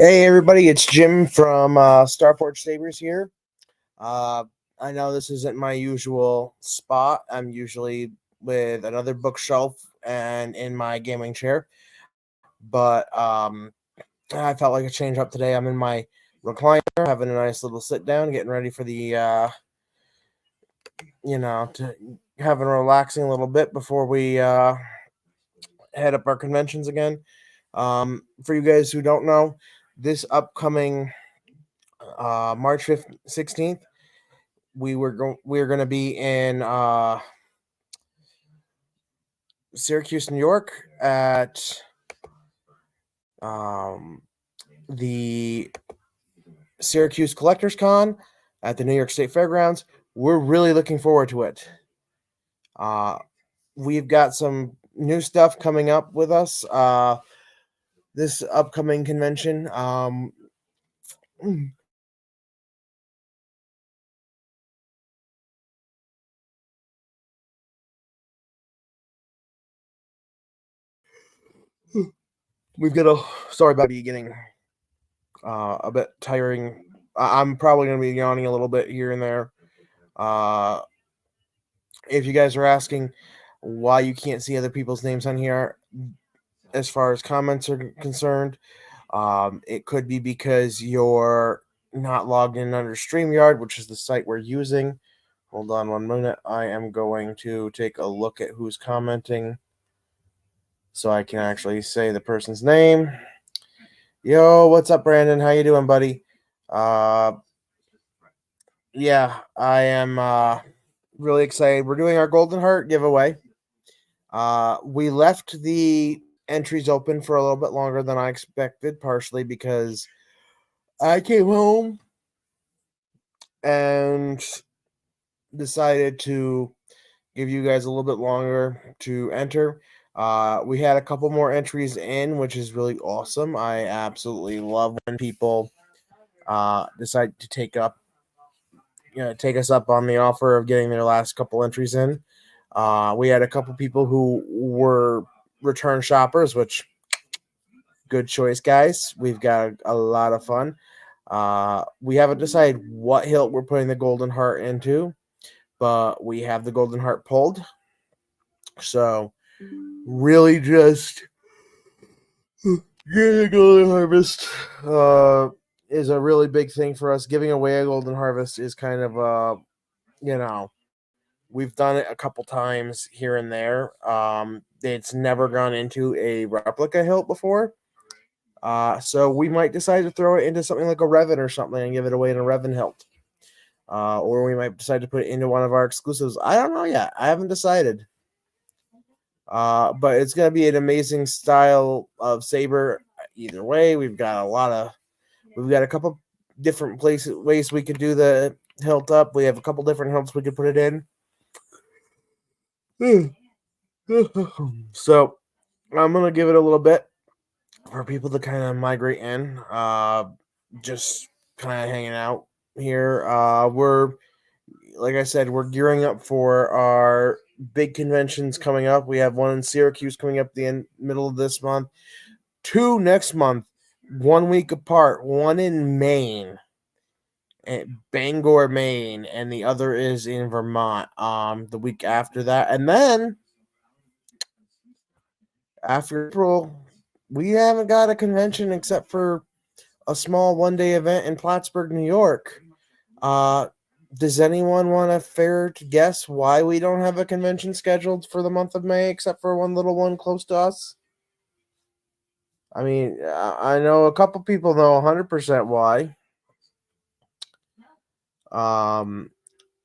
Hey everybody, it's Jim from Starport Sabers here. Uh, I know this isn't my usual spot. I'm usually with another bookshelf and in my gaming chair, but I felt like a change up today. I'm in my recliner, having a nice little sit down, getting ready for to having a relaxing little bit before we head up our conventions again. For you guys who don't know, this upcoming March 5th, 16th, we're going to be in Syracuse, New York at um, the Syracuse Collectors Con at the New York State Fairgrounds. We're really looking forward to it. We've got some new stuff coming up with us this upcoming convention. We've got a sorry about me getting a bit tiring. I'm probably going to be yawning a little bit here and there. Uh, if you guys are asking why you can't see other people's names on here, as far as comments are concerned, it could be because you're not logged in under StreamYard, which is the site we're using. Hold on 1 minute. I am going to take a look at who's commenting so I can actually say the person's name. Yo, what's up, Brandon? How you doing, buddy? Yeah, I am really excited. We're doing our Golden Heart giveaway. We left the entries open for a little bit longer than I expected, partially because I came home and decided to give you guys a little bit longer to enter. We had a couple more entries in, which is really awesome. I absolutely love when people decide to take us up on the offer of getting their last couple entries in. We had a couple people who were return shoppers, which good choice, guys. We've got a lot of fun. We haven't decided what hilt we're putting the Golden Heart into, but we have the Golden Heart pulled. So, really just getting a Golden Harvest is a really big thing for us. Giving away a Golden Harvest is kind of we've done it a couple times here and there. It's never gone into a replica hilt before. So we might decide to throw it into something like a Revan or something and give it away in a Revan hilt. Or we might decide to put it into one of our exclusives. I don't know yet. I haven't decided. But it's going to be an amazing style of saber. Either way, we've got a couple different ways we could do the hilt up. We have a couple different hilts we could put it in. So I'm gonna give it a little bit for people to kind of migrate in. Just kind of hanging out here. We're like I said, we're gearing up for our big conventions coming up. We have one in Syracuse coming up the middle of this month, two next month, 1 week apart, one in Maine, at Bangor, Maine, and the other is in Vermont. The week after that, and then after April, we haven't got a convention except for a small 1 day event in Plattsburgh, New York. Uh, does anyone want to fair to guess why we don't have a convention scheduled for the month of May except for one little one close to us? I mean, I know a couple people know 100% why. Um,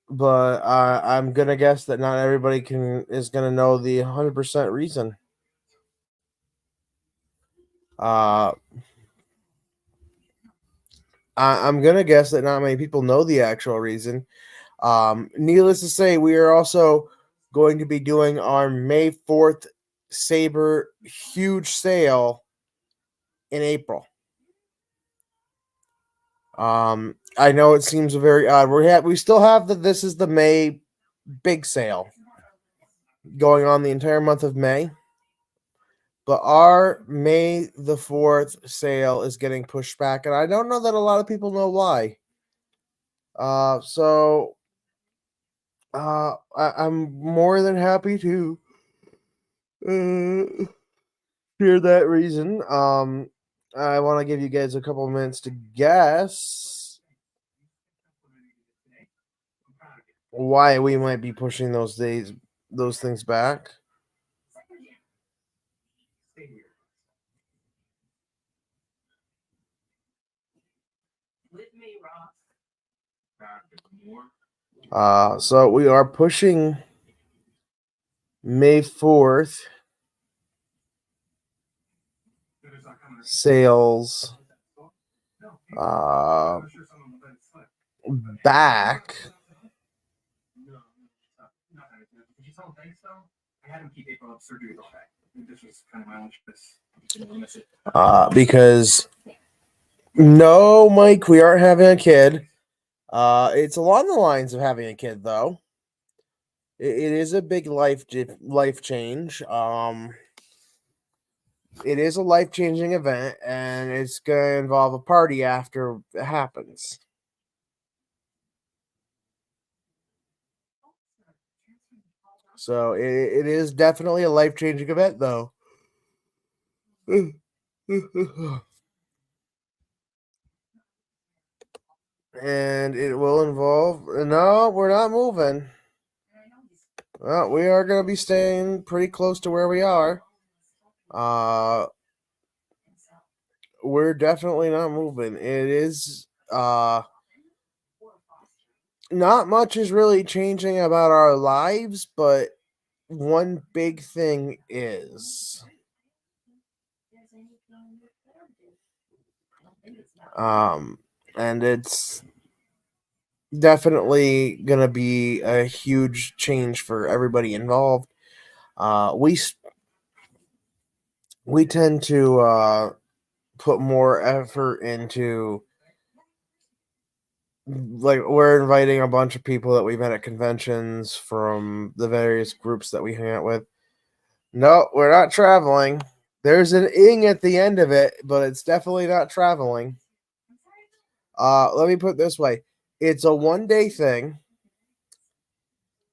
but I'm gonna guess that not everybody is gonna know the 100% reason. Uh, I'm gonna guess that not many people know the actual reason. Needless to say, we are also going to be doing our May 4th Saber huge sale in April. I know it seems very odd. We still have this is the May big sale going on the entire month of May, But our May the 4th sale is getting pushed back, and I don't know that a lot of people know why. So I'm more than happy to uh, hear that reason. I want to give you guys a couple minutes to guess why we might be pushing those things back. So we are pushing May 4th sales back. Because no, Mike, we aren't having a kid. It's along the lines of having a kid, though. It is a big life change. It is a life changing event, and it's gonna involve a party after it happens. So it is definitely a life changing event, though. And it will involve. No, we're not moving. Well, we are going to be staying pretty close to where we are. We're definitely not moving. It is not much is really changing about our lives, but one big thing is and it's definitely going to be a huge change for everybody involved. We tend to put more effort into, like, we're inviting a bunch of people that we met at conventions from the various groups that we hang out with. No, we're not traveling. There's an ing at the end of it, but it's definitely not traveling. Let me put it this way. It's a 1-day thing.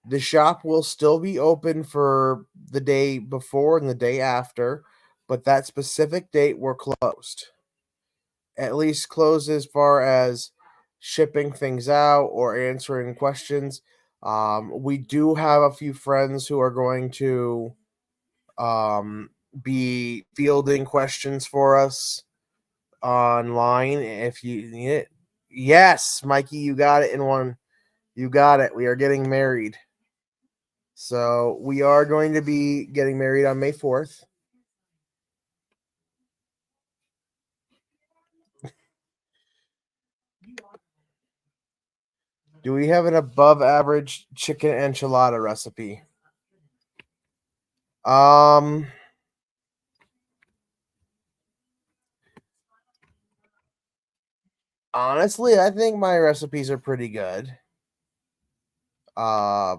The shop will still be open for the day before and the day after, but that specific date we're closed. At least closed as far as shipping things out or answering questions. We do have a few friends who are going to be fielding questions for us online if you need it. Yes, Mikey, you got it in one. You got it. We are getting married. So we are going to be getting married on May 4th. Do we have an above average chicken enchilada recipe? Honestly, I think my recipes are pretty good. Uh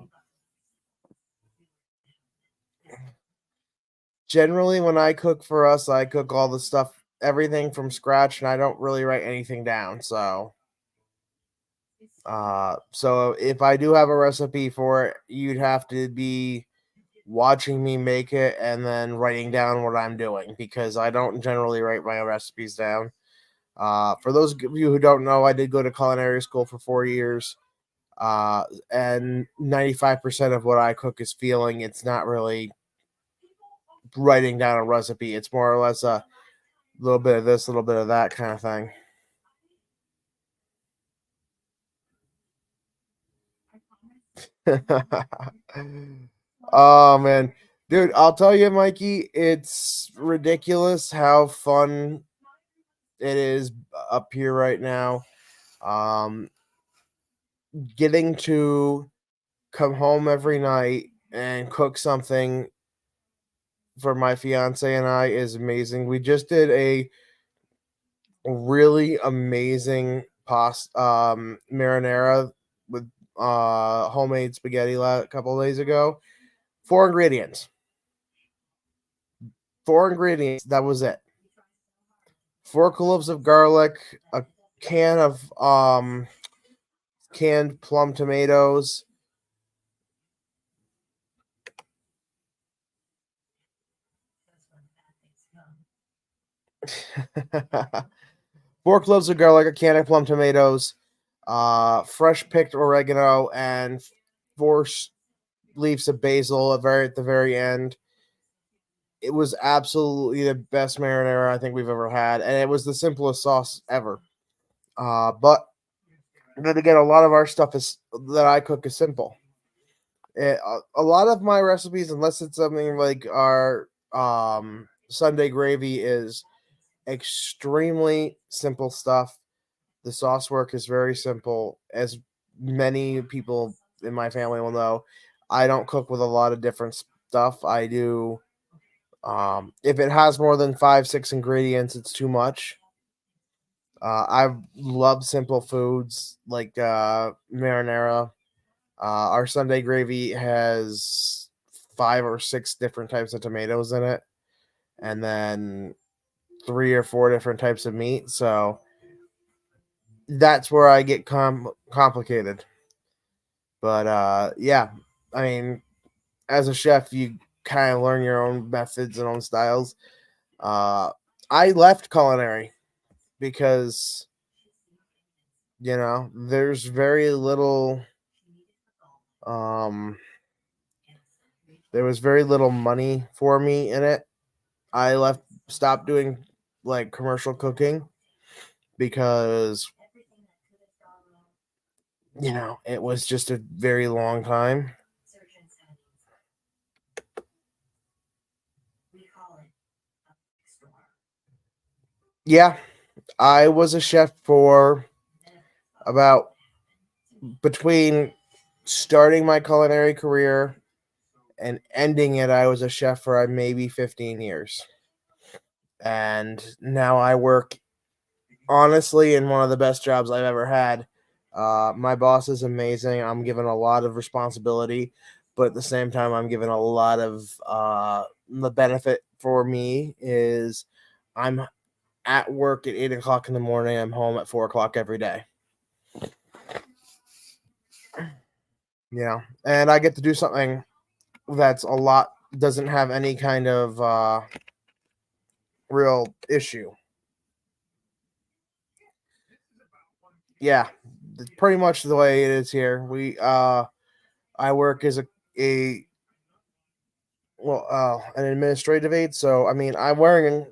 Generally when I cook for us, I cook all the stuff, everything from scratch, and I don't really write anything down. So if I do have a recipe for it, you'd have to be watching me make it and then writing down what I'm doing, because I don't generally write my recipes down. For those of you who don't know, I did go to culinary school for 4 years. And 95% of what I cook is feeling. It's not really writing down a recipe. It's more or less a little bit of this, a little bit of that kind of thing. Oh man, dude, I'll tell you, Mikey, it's ridiculous how fun it is up here right now. Um, Getting to come home every night and cook something for my fiance and I is amazing. We just did a really amazing pasta marinara with homemade spaghetti a couple days ago. 4 ingredients: 4 ingredients. That was it. 4 cloves of garlic, a can of canned plum tomatoes. Four cloves of garlic, a can of plum tomatoes, fresh picked oregano, and four leaves of basil at the very end. It was absolutely the best marinara I think we've ever had, and it was the simplest sauce ever. But then again, a lot of our stuff is that I cook is simple. A lot of my recipes, unless it's something like our Sunday gravy, is extremely simple stuff. The sauce work is very simple, as many people in my family will know. I don't cook with a lot of different stuff. I do. If it has more than 5, 6 ingredients, it's too much. I love simple foods like marinara. Our Sunday gravy has 5 or 6 different types of tomatoes in it, and then 3 or 4 different types of meat. So that's where I get complicated. But yeah, I mean, as a chef, you kind of learn your own methods and own styles. Uh, I left culinary because there's very little. Um, there was very little money for me in it. I stopped doing like commercial cooking because it was just a very long time. Yeah, I was a chef for about between starting my culinary career and ending it. I was a chef for maybe 15 years. And now I work honestly in one of the best jobs I've ever had. My boss is amazing. I'm given a lot of responsibility, but at the same time, I'm given a lot of the benefit for me is I'm at work at 8 o'clock in the morning. I'm home at 4 o'clock every day. And I get to do something that's a lot doesn't have any kind of real issue. Yeah, that's pretty much the way it is here. I work as a an administrative aide, so I mean I'm wearing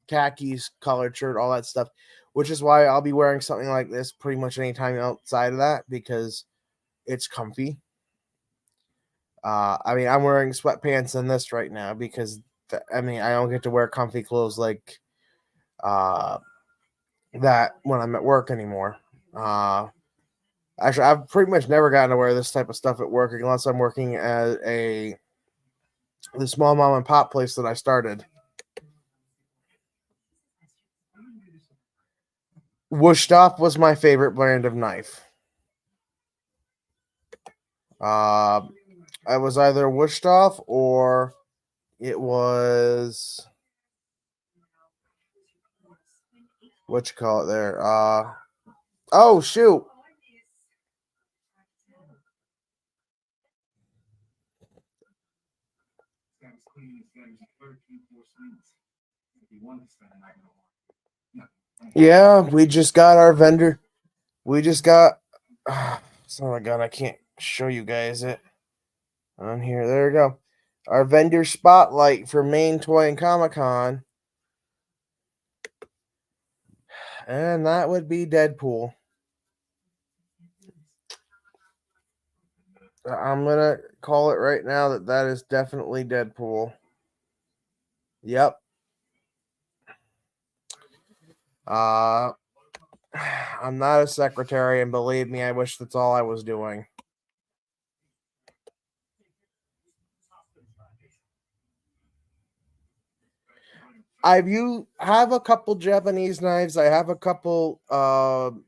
khakis, collared shirt, all that stuff, which is why I'll be wearing something like this pretty much anytime outside of that because it's comfy. I mean I'm wearing sweatpants in this right now because I mean I don't get to wear comfy clothes like uh that when I'm at work anymore. Uh Actually, I've pretty much never gotten to wear this type of stuff at work unless I'm working at the small mom and pop place that I started. Wusthof was my favorite brand of knife. Uh, I was either Wusthof or it was what you call it there. Oh shoot, yeah, we just got our vendor. We just got. Oh my god, I can't show you guys it on here. There we go. Our vendor spotlight for Maine Toy and Comic Con, and that would be Deadpool. I'm gonna call it right now that is definitely Deadpool. Yep. Uh, I'm not a secretary, and believe me, I wish that's all I was doing. You have a couple Japanese knives. I have a couple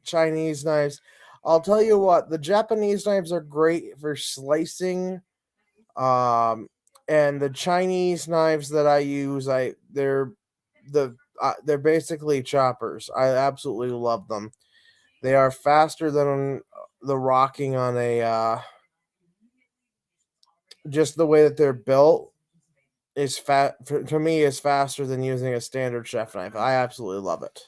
Chinese knives. I'll tell you what, the Japanese knives are great for slicing And the Chinese knives that I use, they're basically choppers. I absolutely love them. They are faster than the rocking on a just the way that they're built is fat to me is faster than using a standard chef knife. I absolutely love it.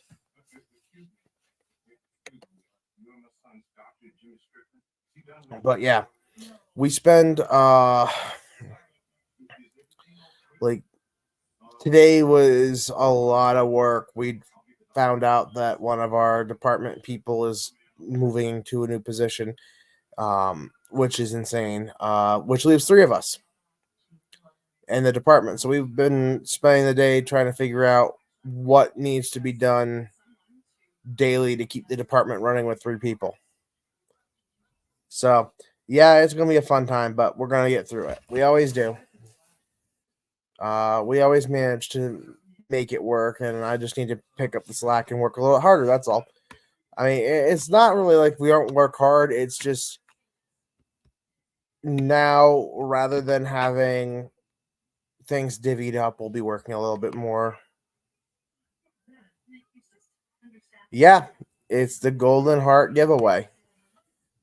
But yeah, we spend like today was a lot of work. We found out that one of our department people is moving to a new position, which is insane. Which leaves three of us in the department. So we've been spending the day trying to figure out what needs to be done daily to keep the department running with three people. So yeah, it's gonna be a fun time, but we're gonna get through it. We always do. We always manage to make it work, and I just need to pick up the slack and work a little harder. That's all. I mean, it's not really like we don't work hard. It's just now rather than having things divvied up, we'll be working a little bit more. Yeah, it's the Golden Heart giveaway.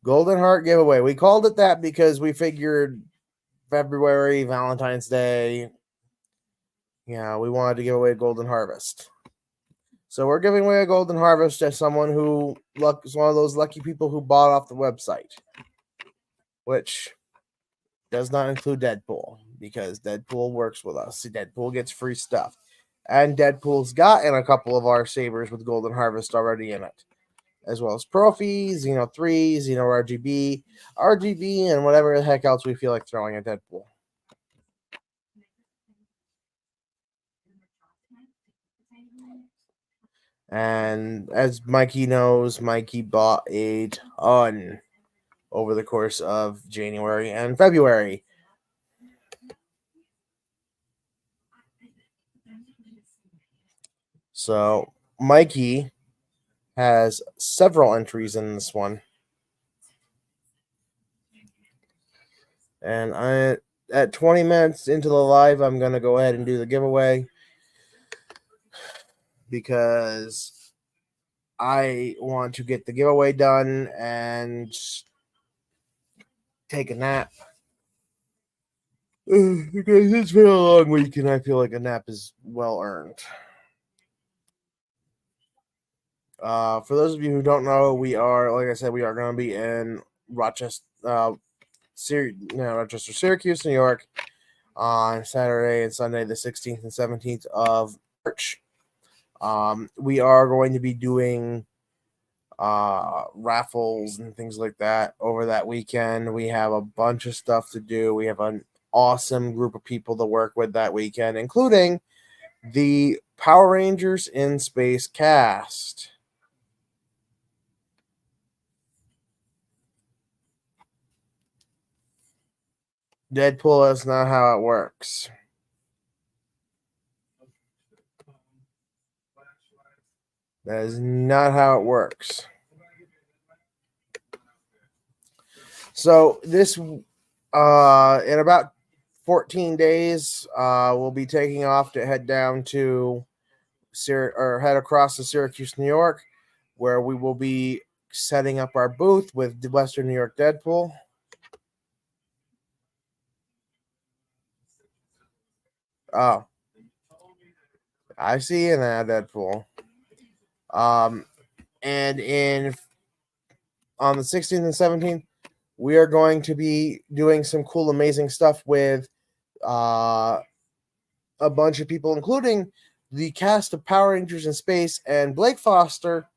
Golden Heart giveaway. We called it that because we figured February, Valentine's Day, yeah, we wanted to give away a Golden Harvest. So we're giving away a Golden Harvest to someone who is one of those lucky people who bought off the website, which does not include Deadpool because Deadpool works with us. Deadpool gets free stuff. And Deadpool's gotten a couple of our sabers with Golden Harvest already in it, as well as Profi, Xeno 3, Xeno RGB, and whatever the heck else we feel like throwing at Deadpool. And as Mikey knows, Mikey bought a ton over the course of January and February. So Mikey has several entries in this one. And at 20 minutes into the live, I'm going to go ahead and do the giveaway because I want to get the giveaway done and take a nap. Because it's been a long week and I feel like a nap is well earned. For those of you who don't know, we are, like I said, we are going to be in Rochester, Syracuse, New York on Saturday and Sunday, the 16th and 17th of March. We are going to be doing raffles and things like that over that weekend. We have a bunch of stuff to do. We have an awesome group of people to work with that weekend, including the Power Rangers in Space cast. Deadpool is not how it works. That is not how it works. So this in about 14 days, we'll be taking off to head down to head across to Syracuse, New York, where we will be setting up our booth with the Western New York Deadpool. Oh, I see you now, Deadpool. And on the 16th and 17th, we are going to be doing some cool, amazing stuff with a bunch of people, including the cast of Power Rangers in Space and Blake Foster,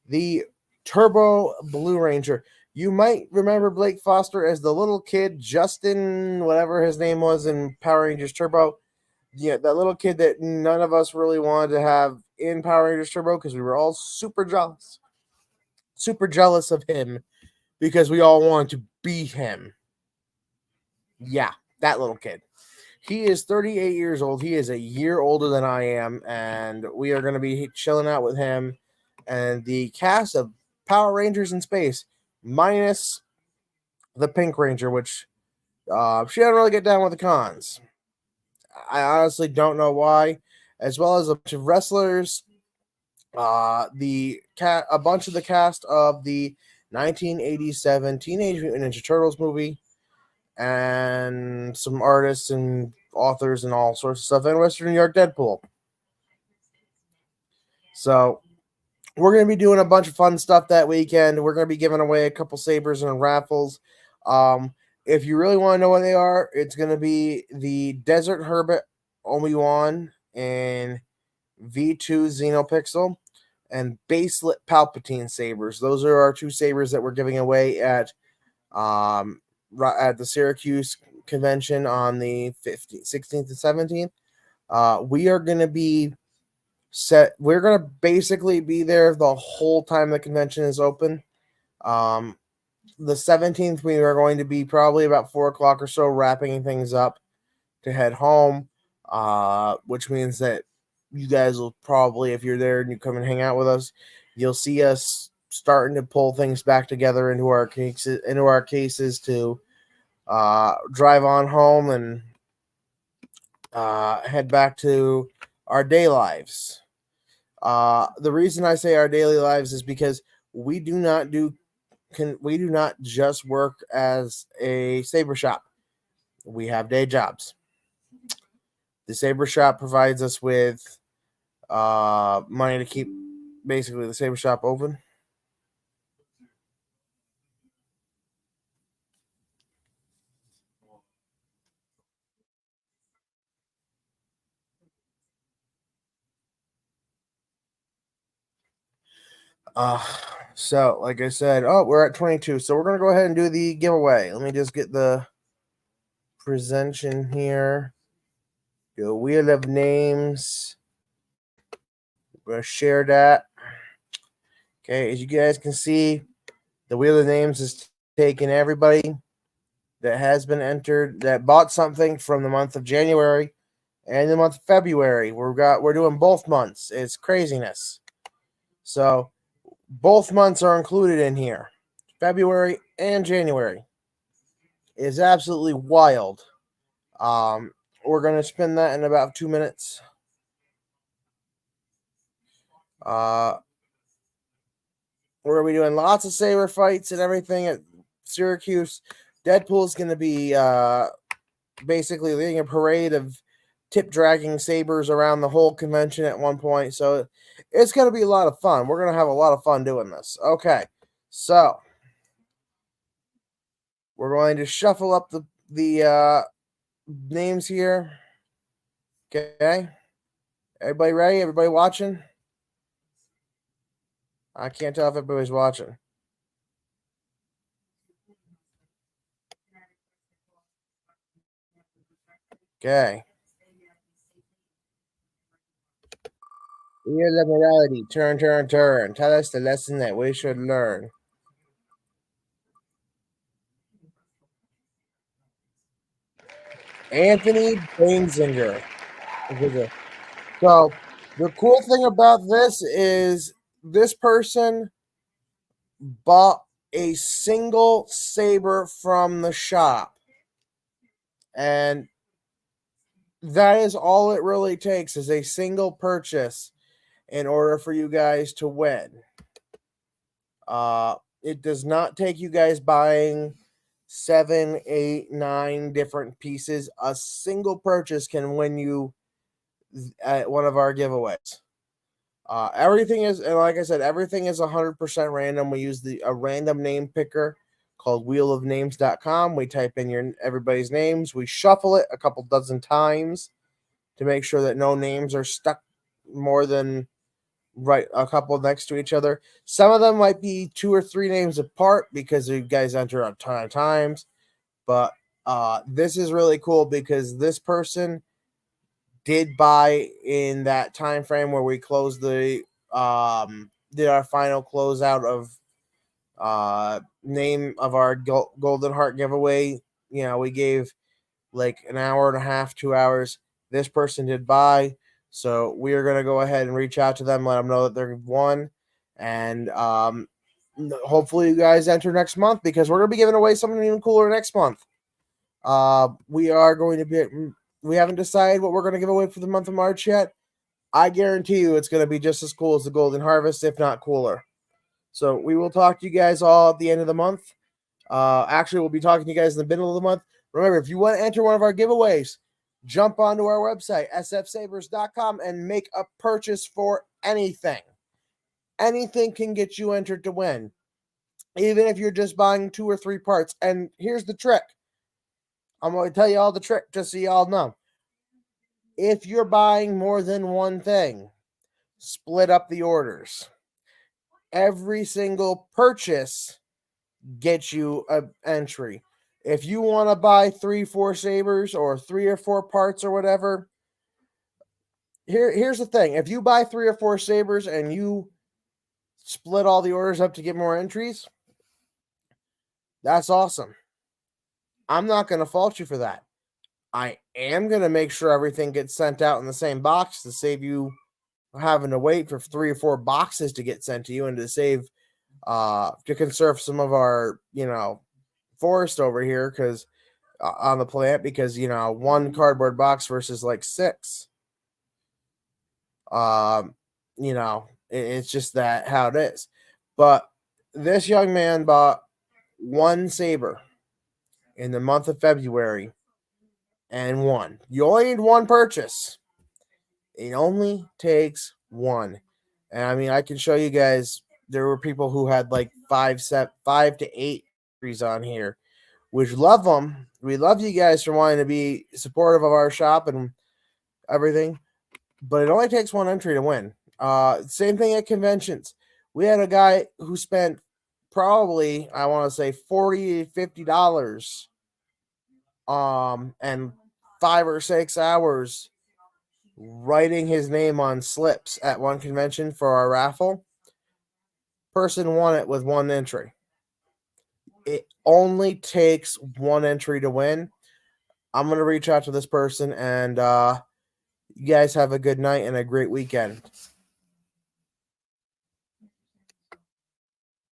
the Turbo Blue Ranger. You might remember Blake Foster as the little kid, Justin, whatever his name was in Power Rangers Turbo. Yeah, that little kid that none of us really wanted to have in Power Rangers Turbo because we were all super jealous of him because we all wanted to be him. Yeah, that little kid. He is 38 years old. He is a year older than I am, and we are going to be chilling out with him and the cast of Power Rangers in Space, minus the Pink Ranger, which she doesn't really get down with the cons. I honestly don't know why, as well as a bunch of wrestlers, a bunch of the cast of the 1987 Teenage Mutant Ninja Turtles movie, and some artists and authors and all sorts of stuff, and Western New York Deadpool. So we're going to be doing a bunch of fun stuff that weekend. We're going to be giving away a couple sabers and raffles. If you really want to know what they are, it's going to be the Desert Herbert Obi-Wan and V2 Xenopixel and Baselit Palpatine sabers. Those are our two sabers that we're giving away at the Syracuse convention on the 16th and 17th. We are going to be we're going to basically be there the whole time the convention is open. The 17th, we are going to be probably about 4 o'clock or so wrapping things up to head home, which means that you guys will probably, if you're there and you come and hang out with us, you'll see us starting to pull things back together into our cases to drive on home and head back to our day lives. The reason I say our daily lives is because we do not just work as a saber shop. We have day jobs. The saber shop provides us with money to keep basically the saber shop open. Uh, so like I said, we're at 22, so we're gonna go ahead and do the giveaway. Let me just get the presentation here. The wheel of names. We're gonna share that. Okay, as you guys can see, the wheel of names is taking everybody that has been entered that bought something from the month of January and the month of February. We're doing both months. It's craziness. So both months are included in here. February and January is absolutely wild. We're gonna spin that in about 2 minutes. We're gonna be doing lots of saber fights and everything at Syracuse. Deadpool's gonna be basically leading a parade of tip dragging sabers around the whole convention at one point. So it's gonna be a lot of fun. We're gonna have a lot of fun doing this. Okay, so we're going to shuffle up the names here. Okay, everybody ready? Everybody watching? I can't tell if everybody's watching. Okay. Wheel of morality. Turn, turn, turn. Tell us the lesson that we should learn. Anthony Bainzinger. So the cool thing about this is this person bought a single saber from the shop. And that is all it really takes is a single purchase in order for you guys to win. It does not take you guys buying 7, 8, 9 different pieces. A single purchase can win you at one of our giveaways. Everything is, and like I said, everything is 100% random. We use a random name picker called wheelofnames.com. We type in everybody's names. We shuffle it a couple dozen times to make sure that no names are stuck more than right a couple next to each other. Some of them might be 2 or 3 names apart because you guys enter a ton of times. But this is really cool because this person did buy in that time frame where we closed did our final closeout of name of our golden heart giveaway. We gave like an hour and a half, 2 hours. This person did buy, so we are going to go ahead and reach out to them, let them know that they've won, and hopefully you guys enter next month because we're going to be giving away something even cooler next month. We are going to be We haven't decided what we're going to give away for the month of March yet. I guarantee you it's going to be just as cool as the Golden Harvest, if not cooler. So we will talk to you guys all at the end of the month. Actually, we'll be talking to you guys in the middle of the month. Remember, if you want to enter one of our giveaways, jump onto our website, sfsabers.com, and make a purchase for anything. Anything can get you entered to win, even if you're just buying 2 or 3 parts. And here's the trick. I'm going to tell you all the trick just so you all know. If you're buying more than one thing, split up the orders. Every single purchase gets you an entry. If you want to buy 3-4 sabers or 3 or 4 parts or whatever, here's the thing. If you buy 3 or 4 sabers and you split all the orders up to get more entries, that's awesome. I'm not going to fault you for that. I am going to make sure everything gets sent out in the same box to save you having to wait for 3 or 4 boxes to get sent to you, and to save to conserve some of our, forest over here because on the plant, because 1 cardboard box versus like 6. It's just that how it is. But this young man bought 1 saber in the month of February and won. You only need 1 purchase. It only takes 1. And I mean, I can show you guys, there were people who had like 5 to 8 entries on here, which love them. We love you guys for wanting to be supportive of our shop and everything, but it only takes 1 entry to win. Same thing at conventions. We had a guy who spent probably, I want to say $40 to $50 and 5 or 6 hours writing his name on slips at one convention for our raffle. Person won it with 1 entry. It only takes 1 entry to win. I'm going to reach out to this person, and you guys have a good night and a great weekend.